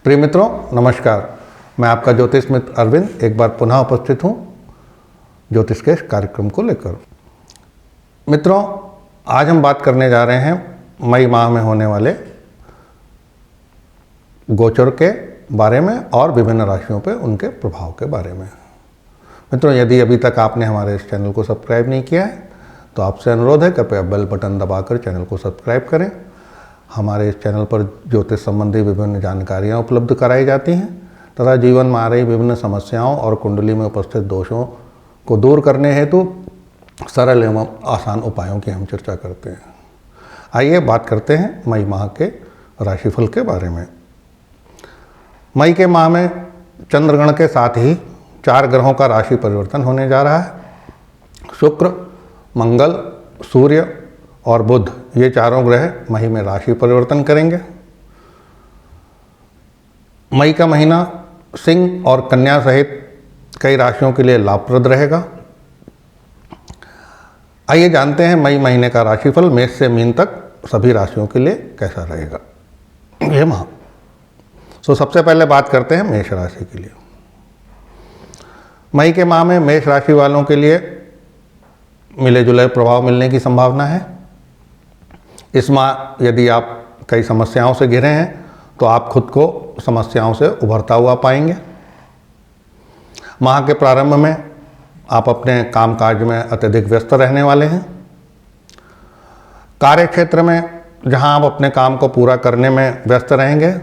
प्रिय मित्रों, नमस्कार। मैं आपका ज्योतिष मित्र अरविंद एक बार पुनः उपस्थित हूँ ज्योतिष के इस कार्यक्रम को लेकर। मित्रों, आज हम बात करने जा रहे हैं मई माह में होने वाले गोचर के बारे में और विभिन्न राशियों पर उनके प्रभाव के बारे में। मित्रों, यदि अभी तक आपने हमारे इस चैनल को सब्सक्राइब नहीं किया है तो आपसे अनुरोध है, कृपया बेल बटन दबाकर चैनल को सब्सक्राइब करें। हमारे इस चैनल पर ज्योतिष संबंधी विभिन्न जानकारियाँ उपलब्ध कराई जाती हैं तथा जीवन में आ रही विभिन्न समस्याओं और कुंडली में उपस्थित दोषों को दूर करने हेतु सरल एवं आसान उपायों की हम चर्चा करते हैं। आइए बात करते हैं मई माह के राशिफल के बारे में। मई के माह में चंद्रगण के साथ ही 4 ग्रहों का राशि परिवर्तन होने जा रहा है। शुक्र, मंगल, सूर्य और बुध, ये चारों ग्रह मई में राशि परिवर्तन करेंगे। मई का महीना सिंह और कन्या सहित कई राशियों के लिए लाभप्रद रहेगा। आइए जानते हैं मई महीने का राशिफल मेष से मीन तक सभी राशियों के लिए कैसा रहेगा यह माह। तो सबसे पहले बात करते हैं मेष राशि के लिए। मई के माह में मेष राशि वालों के लिए मिले जुले प्रभाव मिलने की संभावना है। इस माह यदि आप कई समस्याओं से घिरे हैं तो आप खुद को समस्याओं से उभरता हुआ पाएंगे। माह के प्रारंभ में आप अपने कामकाज में अत्यधिक व्यस्त रहने वाले हैं। कार्य क्षेत्र में जहां आप अपने काम को पूरा करने में व्यस्त रहेंगे,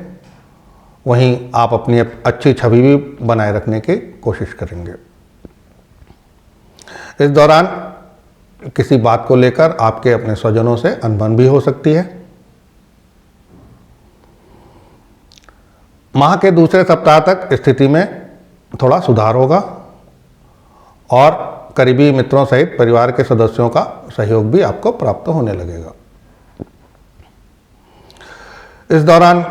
वहीं आप अपनी अच्छी छवि भी बनाए रखने की कोशिश करेंगे। इस दौरान किसी बात को लेकर आपके अपने स्वजनों से अनबन भी हो सकती है। माह के दूसरे सप्ताह तक स्थिति में थोड़ा सुधार होगा और करीबी मित्रों सहित परिवार के सदस्यों का सहयोग भी आपको प्राप्त होने लगेगा। इस दौरान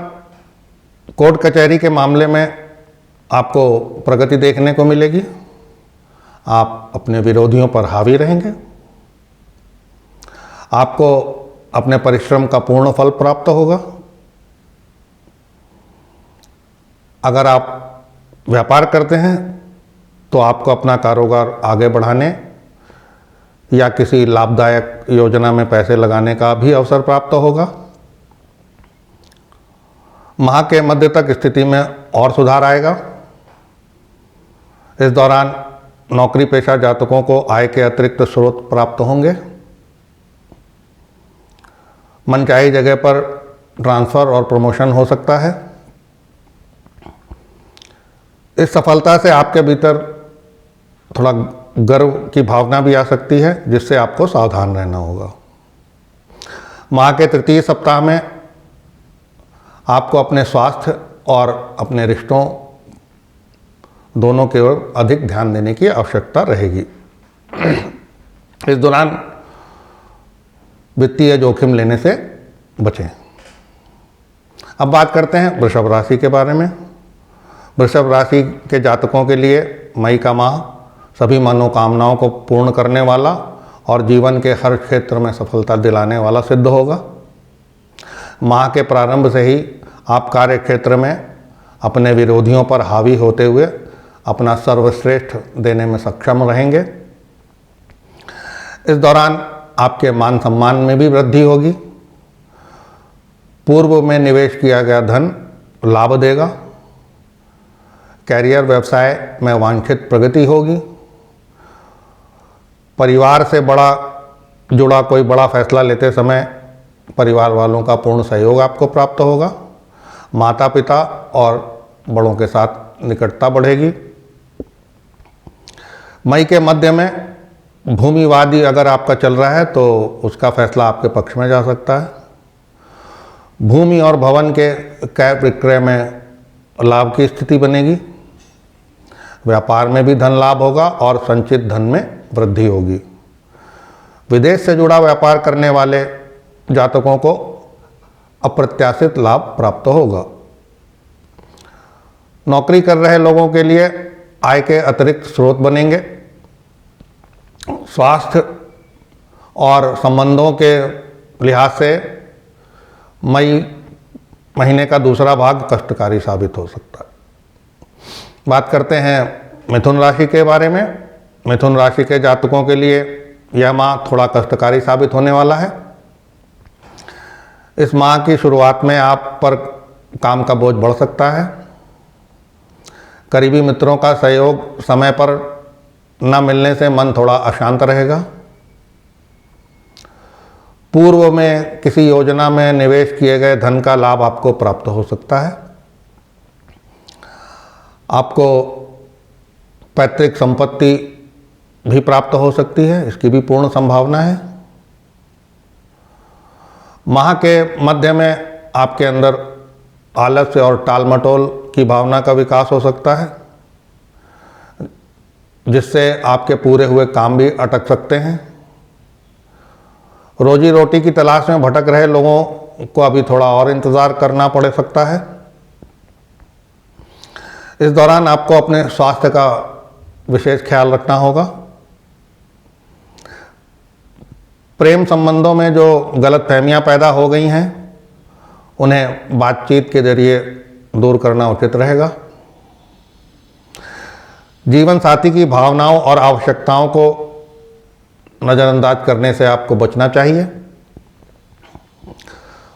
कोर्ट कचहरी के मामले में आपको प्रगति देखने को मिलेगी। आप अपने विरोधियों पर हावी रहेंगे। आपको अपने परिश्रम का पूर्ण फल प्राप्त होगा। अगर आप व्यापार करते हैं तो आपको अपना कारोबार आगे बढ़ाने या किसी लाभदायक योजना में पैसे लगाने का भी अवसर प्राप्त होगा। माह के मध्य तक स्थिति में और सुधार आएगा। इस दौरान नौकरी पेशा जातकों को आय के अतिरिक्त स्रोत प्राप्त होंगे। मनचाही जगह पर ट्रांसफ़र और प्रमोशन हो सकता है। इस सफलता से आपके भीतर थोड़ा गर्व की भावना भी आ सकती है, जिससे आपको सावधान रहना होगा। माह के तृतीय सप्ताह में आपको अपने स्वास्थ्य और अपने रिश्तों दोनों की ओर अधिक ध्यान देने की आवश्यकता रहेगी। इस दौरान वित्तीय जोखिम लेने से बचें। अब बात करते हैं वृषभ राशि के बारे में। वृषभ राशि के जातकों के लिए मई का माह सभी मनोकामनाओं को पूर्ण करने वाला और जीवन के हर क्षेत्र में सफलता दिलाने वाला सिद्ध होगा। माह के प्रारंभ से ही आप कार्य क्षेत्र में अपने विरोधियों पर हावी होते हुए अपना सर्वश्रेष्ठ देने में सक्षम रहेंगे। इस दौरान आपके मान सम्मान में भी वृद्धि होगी। पूर्व में निवेश किया गया धन लाभ देगा। कैरियर व्यवसाय में वांछित प्रगति होगी। परिवार से जुड़ा कोई बड़ा फैसला लेते समय परिवार वालों का पूर्ण सहयोग आपको प्राप्त होगा। माता पिता और बड़ों के साथ निकटता बढ़ेगी। मई के मध्य में भूमिवादी अगर आपका चल रहा है तो उसका फैसला आपके पक्ष में जा सकता है। भूमि और भवन के क्रय विक्रय में लाभ की स्थिति बनेगी। व्यापार में भी धन लाभ होगा और संचित धन में वृद्धि होगी। विदेश से जुड़ा व्यापार करने वाले जातकों को अप्रत्याशित लाभ प्राप्त होगा। नौकरी कर रहे लोगों के लिए आय के अतिरिक्त स्रोत बनेंगे। स्वास्थ्य और संबंधों के लिहाज से मई महीने का दूसरा भाग कष्टकारी साबित हो सकता है। बात करते हैं मिथुन राशि के बारे में। मिथुन राशि के जातकों के लिए यह माह थोड़ा कष्टकारी साबित होने वाला है। इस माह की शुरुआत में आप पर काम का बोझ बढ़ सकता है। करीबी मित्रों का सहयोग समय पर न मिलने से मन थोड़ा अशांत रहेगा। पूर्व में किसी योजना में निवेश किए गए धन का लाभ आपको प्राप्त हो सकता है। आपको पैतृक संपत्ति भी प्राप्त हो सकती है, इसकी भी पूर्ण संभावना है। माह के मध्य में आपके अंदर आलस्य और टालमटोल की भावना का विकास हो सकता है, जिससे आपके पूरे हुए काम भी अटक सकते हैं। रोजी रोटी की तलाश में भटक रहे लोगों को अभी थोड़ा और इंतज़ार करना पड़ सकता है। इस दौरान आपको अपने स्वास्थ्य का विशेष ख्याल रखना होगा। प्रेम संबंधों में जो गलतफहमियां पैदा हो गई हैं, उन्हें बातचीत के जरिए दूर करना उचित रहेगा। जीवन साथी की भावनाओं और आवश्यकताओं को नज़रअंदाज करने से आपको बचना चाहिए।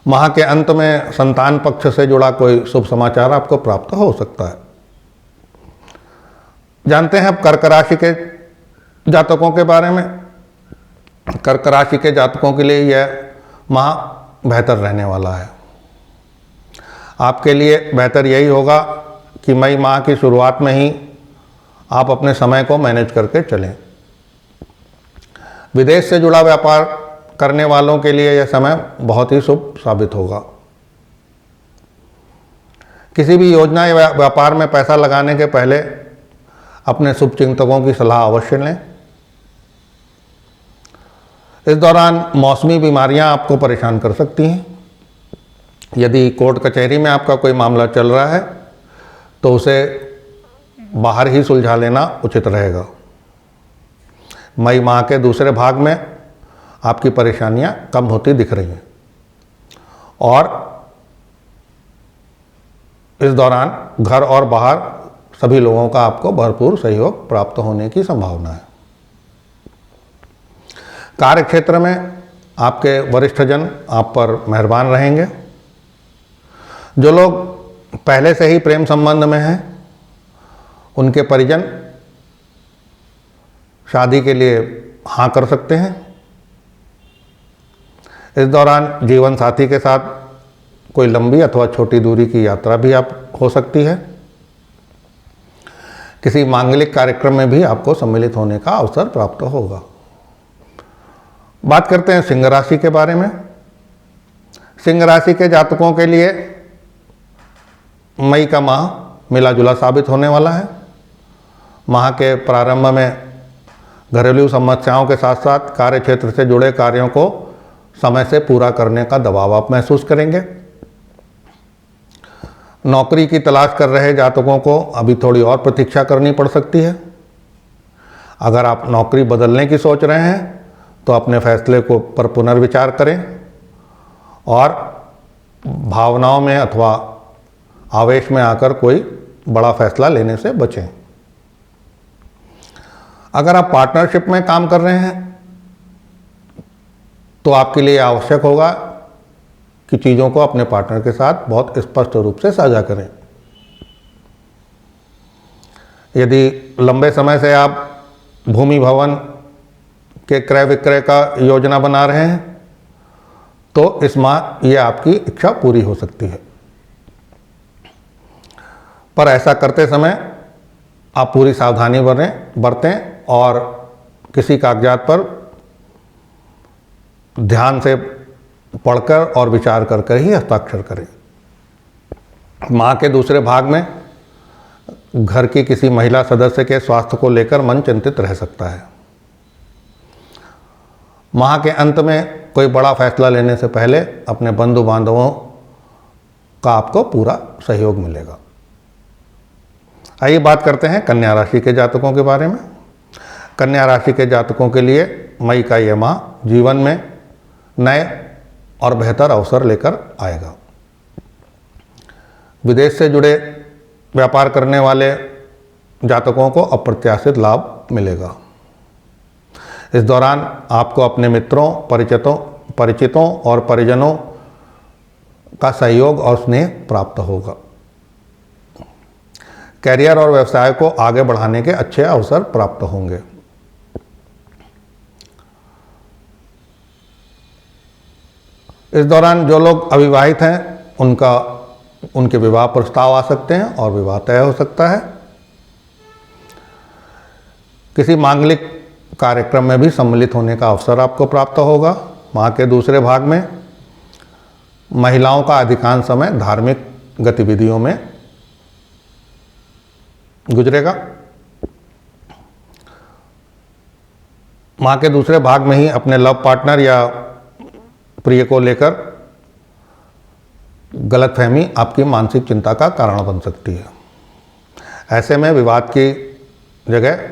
माह के अंत में संतान पक्ष से जुड़ा कोई शुभ समाचार आपको प्राप्त हो सकता है। जानते हैं अब कर्क राशि के जातकों के बारे में। कर्क राशि के जातकों के लिए यह माह बेहतर रहने वाला है। आपके लिए बेहतर यही होगा कि मई माह की शुरुआत में ही आप अपने समय को मैनेज करके चलें। विदेश से जुड़ा व्यापार करने वालों के लिए यह समय बहुत ही शुभ साबित होगा। किसी भी योजना या व्यापार में पैसा लगाने के पहले अपने शुभचिंतकों की सलाह अवश्य लें। इस दौरान मौसमी बीमारियां आपको परेशान कर सकती हैं। यदि कोर्ट कचहरी में आपका कोई मामला चल रहा है तो उसे बाहर ही सुलझा लेना उचित रहेगा। मई माह के दूसरे भाग में आपकी परेशानियां कम होती दिख रही हैं और इस दौरान घर और बाहर सभी लोगों का आपको भरपूर सहयोग प्राप्त होने की संभावना है। कार्य क्षेत्र में आपके वरिष्ठ जन आप पर मेहरबान रहेंगे। जो लोग पहले से ही प्रेम संबंध में हैं, उनके परिजन शादी के लिए हाँ कर सकते हैं। इस दौरान जीवन साथी के साथ कोई लंबी अथवा छोटी दूरी की यात्रा भी आप हो सकती है। किसी मांगलिक कार्यक्रम में भी आपको सम्मिलित होने का अवसर प्राप्त होगा। बात करते हैं सिंह राशि के बारे में। सिंह राशि के जातकों के लिए मई का माह मिला जुला साबित होने वाला है। माह के प्रारंभ में घरेलू समस्याओं के साथ साथ कार्य क्षेत्र से जुड़े कार्यों को समय से पूरा करने का दबाव आप महसूस करेंगे। नौकरी की तलाश कर रहे जातकों को अभी थोड़ी और प्रतीक्षा करनी पड़ सकती है। अगर आप नौकरी बदलने की सोच रहे हैं तो अपने फैसले को पर पुनर्विचार करें और भावनाओं में अथवा आवेश में आकर कोई बड़ा फैसला लेने से बचें। अगर आप पार्टनरशिप में काम कर रहे हैं तो आपके लिए आवश्यक होगा कि चीज़ों को अपने पार्टनर के साथ बहुत स्पष्ट रूप से साझा करें। यदि लंबे समय से आप भूमि भवन के क्रय विक्रय का योजना बना रहे हैं तो इस माह ये आपकी इच्छा पूरी हो सकती है। पर ऐसा करते समय आप पूरी सावधानी बरतें और किसी कागजात पर ध्यान से पढ़कर और विचार कर ही हस्ताक्षर करें। माह के दूसरे भाग में घर की किसी महिला सदस्य के स्वास्थ्य को लेकर मन चिंतित रह सकता है। माह के अंत में कोई बड़ा फैसला लेने से पहले अपने बंधु बांधवों का आपको पूरा सहयोग मिलेगा। आइए बात करते हैं कन्या राशि के जातकों के बारे में। कन्या राशि के जातकों के लिए मई का यह माह जीवन में नए और बेहतर अवसर लेकर आएगा। विदेश से जुड़े व्यापार करने वाले जातकों को अप्रत्याशित लाभ मिलेगा। इस दौरान आपको अपने मित्रों, परिचितों और परिजनों का सहयोग और स्नेह प्राप्त होगा। कैरियर और व्यवसाय को आगे बढ़ाने के अच्छे अवसर प्राप्त होंगे। इस दौरान जो लोग अविवाहित हैं उनके विवाह प्रस्ताव आ सकते हैं और विवाह तय हो सकता है। किसी मांगलिक कार्यक्रम में भी सम्मिलित होने का अवसर आपको प्राप्त होगा। माह के दूसरे भाग में महिलाओं का अधिकांश समय धार्मिक गतिविधियों में गुजरेगा। माह के दूसरे भाग में ही अपने लव पार्टनर या प्रिय को लेकर गलतफहमी आपकी मानसिक चिंता का कारण बन सकती है। ऐसे में विवाद की जगह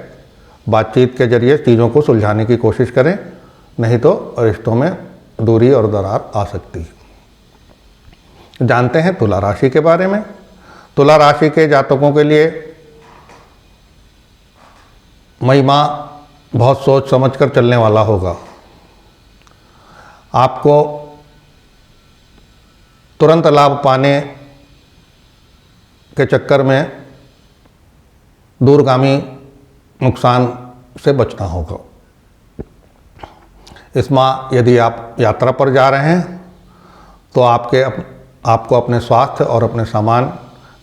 बातचीत के जरिए चीज़ों को सुलझाने की कोशिश करें, नहीं तो रिश्तों में दूरी और दरार आ सकती है। जानते हैं तुला राशि के बारे में। तुला राशि के जातकों के लिए मई माह बहुत सोच समझकर चलने वाला होगा। आपको तुरंत लाभ पाने के चक्कर में दूरगामी नुकसान से बचना होगा। इस माह यदि आप यात्रा पर जा रहे हैं तो आपको अपने स्वास्थ्य और अपने सामान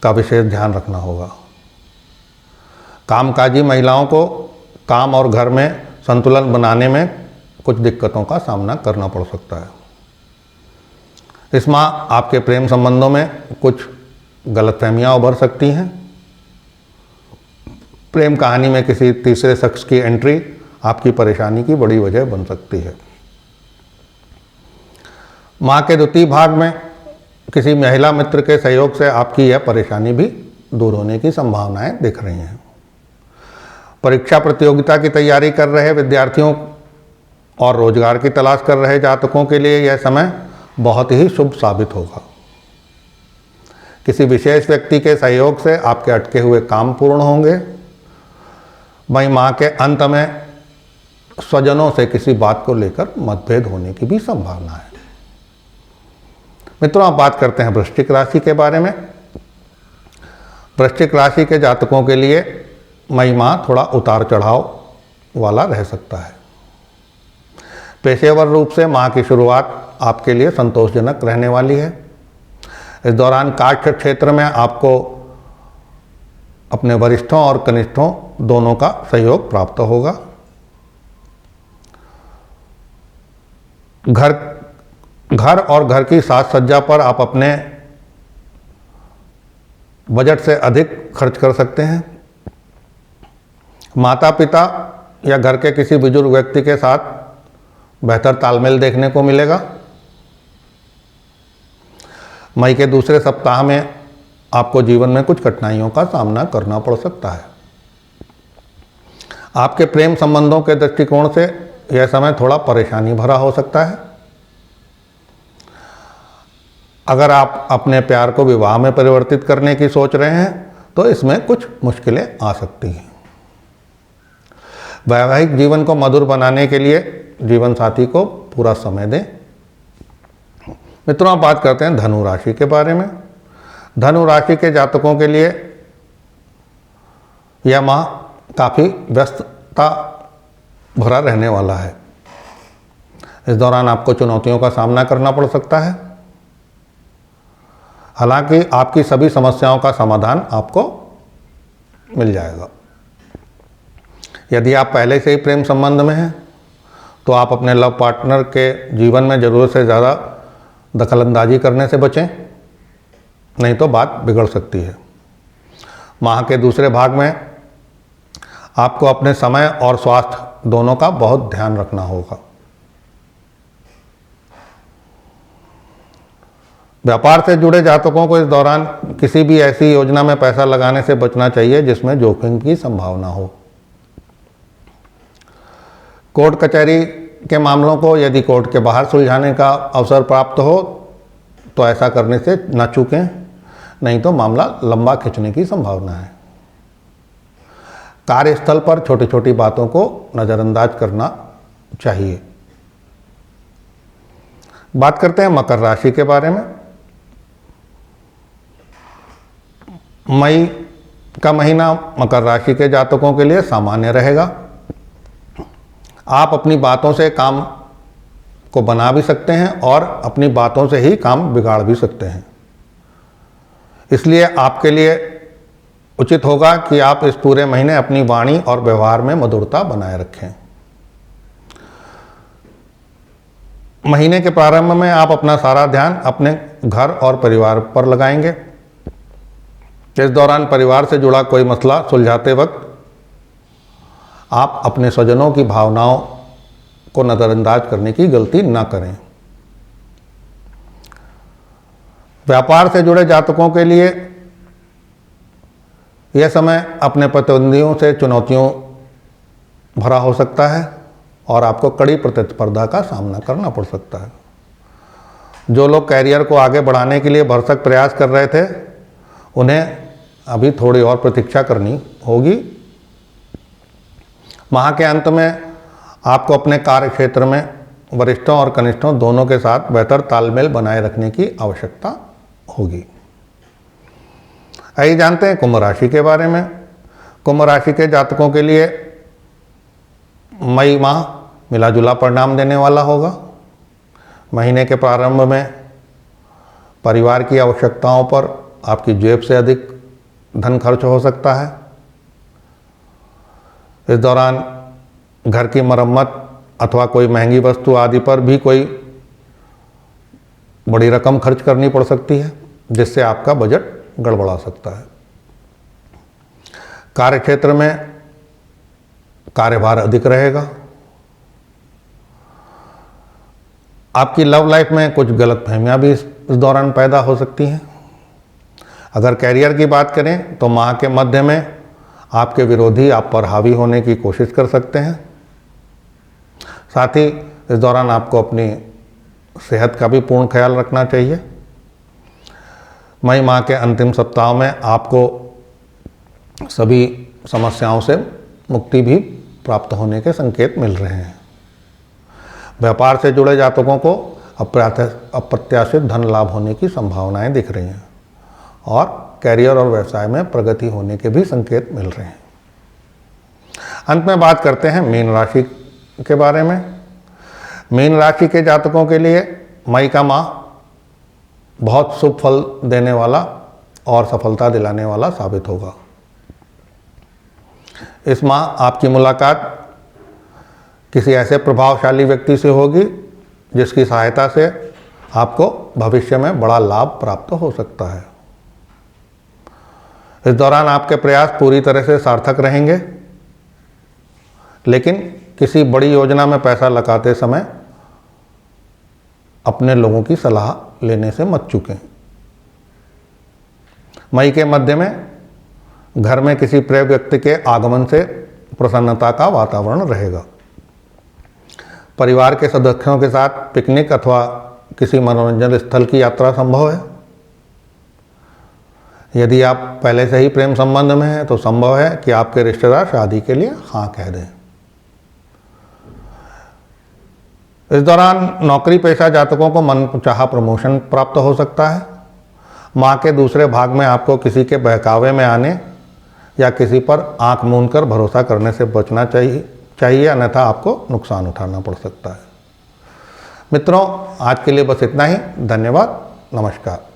का विशेष ध्यान रखना होगा। कामकाजी महिलाओं को काम और घर में संतुलन बनाने में कुछ दिक्कतों का सामना करना पड़ सकता है। इस माह आपके प्रेम संबंधों में कुछ गलतफहमियां उभर सकती हैं। प्रेम कहानी में किसी तीसरे शख्स की एंट्री आपकी परेशानी की बड़ी वजह बन सकती है। माह के द्वितीय भाग में किसी महिला मित्र के सहयोग से आपकी यह परेशानी भी दूर होने की संभावनाएं दिख रही हैं। परीक्षा प्रतियोगिता की तैयारी कर रहे विद्यार्थियों और रोजगार की तलाश कर रहे जातकों के लिए यह समय बहुत ही शुभ साबित होगा। किसी विशेष व्यक्ति के सहयोग से आपके अटके हुए काम पूर्ण होंगे। मई माह के अंत में स्वजनों से किसी बात को लेकर मतभेद होने की भी संभावना है। मित्रों, आप बात करते हैं वृश्चिक राशि के बारे में। वृश्चिक राशि के जातकों के लिए मई माह थोड़ा उतार चढ़ाव वाला रह सकता है। पेशेवर रूप से माह की शुरुआत आपके लिए संतोषजनक रहने वाली है। इस दौरान कार्य क्षेत्र में आपको अपने वरिष्ठों और कनिष्ठों दोनों का सहयोग प्राप्त होगा। घर और घर की साज सज्जा पर आप अपने बजट से अधिक खर्च कर सकते हैं। माता पिता या घर के किसी बुजुर्ग व्यक्ति के साथ बेहतर तालमेल देखने को मिलेगा। मई के दूसरे सप्ताह में आपको जीवन में कुछ कठिनाइयों का सामना करना पड़ सकता है। आपके प्रेम संबंधों के दृष्टिकोण से यह समय थोड़ा परेशानी भरा हो सकता है। अगर आप अपने प्यार को विवाह में परिवर्तित करने की सोच रहे हैं तो इसमें कुछ मुश्किलें आ सकती हैं। वैवाहिक जीवन को मधुर बनाने के लिए जीवन साथी को पूरा समय दें। मित्रों, आप बात करते हैं धनु राशि के बारे में। धनु राशि के जातकों के लिए यह माह काफ़ी व्यस्तता भरा रहने वाला है। इस दौरान आपको चुनौतियों का सामना करना पड़ सकता है। हालांकि आपकी सभी समस्याओं का समाधान आपको मिल जाएगा। यदि आप पहले से ही प्रेम संबंध में हैं तो आप अपने लव पार्टनर के जीवन में ज़रूरत से ज़्यादा दखलंदाजी करने से बचें, नहीं तो बात बिगड़ सकती है। माह के दूसरे भाग में आपको अपने समय और स्वास्थ्य दोनों का बहुत ध्यान रखना होगा। व्यापार से जुड़े जातकों को इस दौरान किसी भी ऐसी योजना में पैसा लगाने से बचना चाहिए जिसमें जोखिम की संभावना हो। कोर्ट कचहरी के मामलों को यदि कोर्ट के बाहर सुलझाने का अवसर प्राप्त हो तो ऐसा करने से न चूकें, नहीं तो मामला लंबा खिंचने की संभावना है। कार्यस्थल पर छोटी छोटी बातों को नज़रअंदाज करना चाहिए। बात करते हैं मकर राशि के बारे में। मई का महीना मकर राशि के जातकों के लिए सामान्य रहेगा। आप अपनी बातों से काम को बना भी सकते हैं और अपनी बातों से ही काम बिगाड़ भी सकते हैं। इसलिए आपके लिए उचित होगा कि आप इस पूरे महीने अपनी वाणी और व्यवहार में मधुरता बनाए रखें। महीने के प्रारंभ में आप अपना सारा ध्यान अपने घर और परिवार पर लगाएंगे। इस दौरान परिवार से जुड़ा कोई मसला सुलझाते वक्त आप अपने स्वजनों की भावनाओं को नज़रअंदाज करने की गलती न करें। व्यापार से जुड़े जातकों के लिए यह समय अपने प्रतिद्वंदियों से चुनौतियों भरा हो सकता है और आपको कड़ी प्रतिस्पर्धा का सामना करना पड़ सकता है। जो लोग कैरियर को आगे बढ़ाने के लिए भरसक प्रयास कर रहे थे, उन्हें अभी थोड़ी और प्रतीक्षा करनी होगी। माह के अंत में आपको अपने कार्य क्षेत्र में वरिष्ठों और कनिष्ठों दोनों के साथ बेहतर तालमेल बनाए रखने की आवश्यकता होगी। आइए जानते हैं कुंभ राशि के बारे में। कुंभ राशि के जातकों के लिए मई माह मिला जुला परिणाम देने वाला होगा। महीने के प्रारंभ में परिवार की आवश्यकताओं पर आपकी जेब से अधिक धन खर्च हो सकता है। इस दौरान घर की मरम्मत अथवा कोई महंगी वस्तु आदि पर भी कोई बड़ी रकम खर्च करनी पड़ सकती है, जिससे आपका बजट गड़बड़ा सकता है। कार्यक्षेत्र में कार्यभार अधिक रहेगा। आपकी लव लाइफ में कुछ गलतफहमियां भी इस दौरान पैदा हो सकती हैं। अगर कैरियर की बात करें तो माह के मध्य में आपके विरोधी आप पर हावी होने की कोशिश कर सकते हैं। साथ ही इस दौरान आपको अपनी सेहत का भी पूर्ण ख्याल रखना चाहिए। मई माह के अंतिम सप्ताह में आपको सभी समस्याओं से मुक्ति भी प्राप्त होने के संकेत मिल रहे हैं। व्यापार से जुड़े जातकों को अप्रत्याशित धन लाभ होने की संभावनाएं दिख रही हैं और कैरियर और व्यवसाय में प्रगति होने के भी संकेत मिल रहे हैं। अंत में बात करते हैं मीन राशि के बारे में। मीन राशि के जातकों के लिए मई का माह बहुत शुभ फल देने वाला और सफलता दिलाने वाला साबित होगा। इस माह आपकी मुलाकात किसी ऐसे प्रभावशाली व्यक्ति से होगी जिसकी सहायता से आपको भविष्य में बड़ा लाभ प्राप्त हो सकता है। इस दौरान आपके प्रयास पूरी तरह से सार्थक रहेंगे, लेकिन किसी बड़ी योजना में पैसा लगाते समय अपने लोगों की सलाह लेने से मत चूकें। मई के मध्य में घर में किसी प्रिय व्यक्ति के आगमन से प्रसन्नता का वातावरण रहेगा। परिवार के सदस्यों के साथ पिकनिक अथवा किसी मनोरंजन स्थल की यात्रा संभव है। यदि आप पहले से ही प्रेम संबंध में हैं तो संभव है कि आपके रिश्तेदार शादी के लिए हाँ कह दें। इस दौरान नौकरी पेशा जातकों को मनचाहा प्रमोशन प्राप्त हो सकता है। माह के दूसरे भाग में आपको किसी के बहकावे में आने या किसी पर आंख मूंद कर भरोसा करने से बचना चाहिए, अन्यथा आपको नुकसान उठाना पड़ सकता है। मित्रों, आज के लिए बस इतना ही। धन्यवाद। नमस्कार।